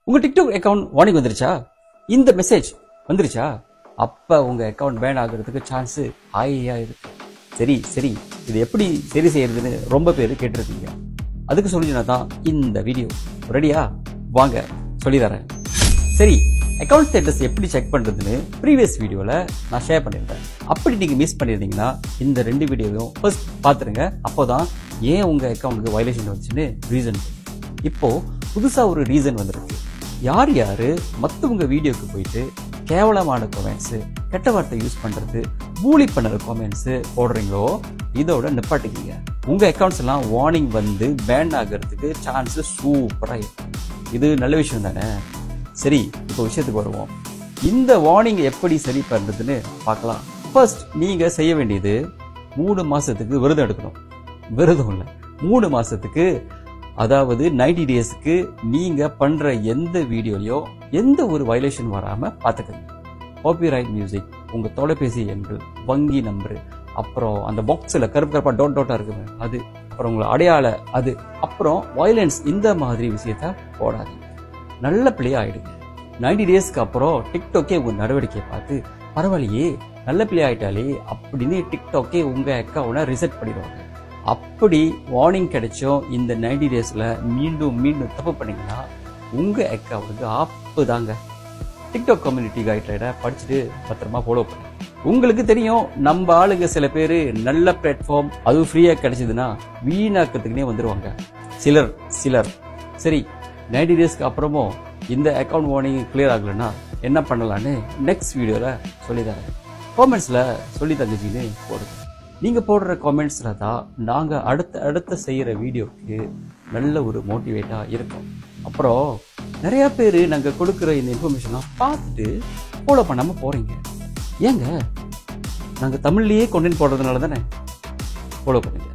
உங்க TikTok account warning வந்துருச்சா? இந்த மெசேஜ் வந்துருச்சா? அப்ப உங்க அக்கவுண்ட் பேன் ஆகிறதுக்கு சான்ஸ் ஹையா இருக்கு. சரி இது எப்படி சரி செய்யறதுன்னு ரொம்ப பேர் கேட்டிருக்கீங்க. அதுக்கு சொல்லினா தான் இந்த வீடியோ. ரெடியா? வாங்க சொல்லி தரேன். சரி, அக்கவுண்ட் ஸ்டேட்டஸ் எப்படி செக் பண்றதுன்னு ப்ரீவியஸ் வீடியோல நான் ஷேர் பண்ணியிருந்தேன். அப்படி நீங்க மிஸ் பண்ணியிருந்தீங்கன்னா இந்த 2 வீடியோவையும் ஃபர்ஸ்ட் பார்த்துருங்க. அப்போதான் ஏன் உங்க அக்கவுண்ட்டுக்கு வயலேஷன் வந்துச்சுன்னு ரீசன். இப்போ புதுசா ஒரு ரீசன் வந்திருக்கு. யார் மற்றவங்க வீடியோக்கு போயிட்டு கேவலமான கமெண்ட்ஸ், கெட்ட வார்த்தை யூஸ் பண்றது, பூலி பண்ணுற கமெண்ட்ஸ் போடுறீங்களோ இதோட நிப்பாட்டிக்கிங்க. உங்க அக்கவுண்ட்ஸ் எல்லாம் வார்னிங் வந்து பேன் ஆகிறதுக்கு சான்ஸ் சூப்பரா இருக்கு. இது நல்ல விஷயம் தானே? சரி, இப்போ விஷயத்துக்கு வருவோம். இந்த வார்னிங் எப்படி சரி பண்றதுன்னு பார்க்கலாம். ஃபர்ஸ்ட் நீங்க செய்ய வேண்டியது 3 மாசத்துக்கு விரதம் எடுக்கணும். விரதம் இல்லை, 3 மாசத்துக்கு, அதாவது 90 டேஸ்க்கு நீங்க பண்ற எந்த வீடியோலயோ எந்த ஒரு வயலேஷன் வராம பாத்துக்கங்க. காப்பிரைட் மியூசிக், உங்க தொலைபேசி எண்கள், வங்கி நம்பர், அப்புறம் அந்த பாக்ஸ்ல கருப்பா டோட்டா இருக்குங்க அது, அப்புறம் உங்களை அடையாள அது, அப்புறம் வயலன்ஸ், இந்த மாதிரி விஷயத்த போடாதீங்க. நல்ல பிளே ஆயிடுங்க. 90 டேஸ்க்கு அப்புறம் டிக்டாக்கே உங்க நடவடிக்கையை பார்த்து பரவாயில்லையே நல்ல பிளே ஆயிட்டாலே அப்படின்னு டிக்டாக்கே உங்க அக்கவுண்ட ரிசெட் பண்ணிடுவாங்க. அப்படி வார்னிங் கிடைச்சோம் இந்த 90 டேஸ்ல மீண்டும் தப்பு பண்ணீங்கன்னா உங்க அக்கவுண்ட் ஆப்பு தாங்க. டிக்டாக் கம்யூனிட்டி கைட்லைனை படிச்சுட்டு பத்திரமா ஃபாலோ பண்ணுங்க. உங்களுக்கு தெரியும், நம்ம ஆளுங்க சில பேர் நல்ல பிளாட்ஃபார்ம் அதுவும் ஃப்ரீயா கிடைச்சதுன்னா வீணாக்கிறதுக்குனே வந்துருவாங்க. சிலர் சரி, 90 டேஸ்க்கு அப்புறமும் இந்த அக்கவுண்ட் வார்னிங் கிளியர் ஆகலைன்னா என்ன பண்ணலான்னு நெக்ஸ்ட் வீடியோல சொல்லித்தரேன். காமெண்ட்ஸ்ல சொல்லி தங்கச்சின்னு போடுங்க. நீங்க போடுற காமெண்ட்ஸ்ல தான் நாங்க அடுத்த செய்யற வீடியோக்கு நல்ல ஒரு மோட்டிவேட்டா இருக்கும். அப்புறம் நிறைய பேர் நாங்க கொடுக்குற இந்த இன்ஃபர்மேஷன்லாம் பார்த்துட்டு ஃபாலோ பண்ணாம போறீங்க. ஏங்க, நாங்க தமிழ்லயே கண்டென்ட் போடுறதுனால தானே. ஃபாலோ பண்ணுங்க.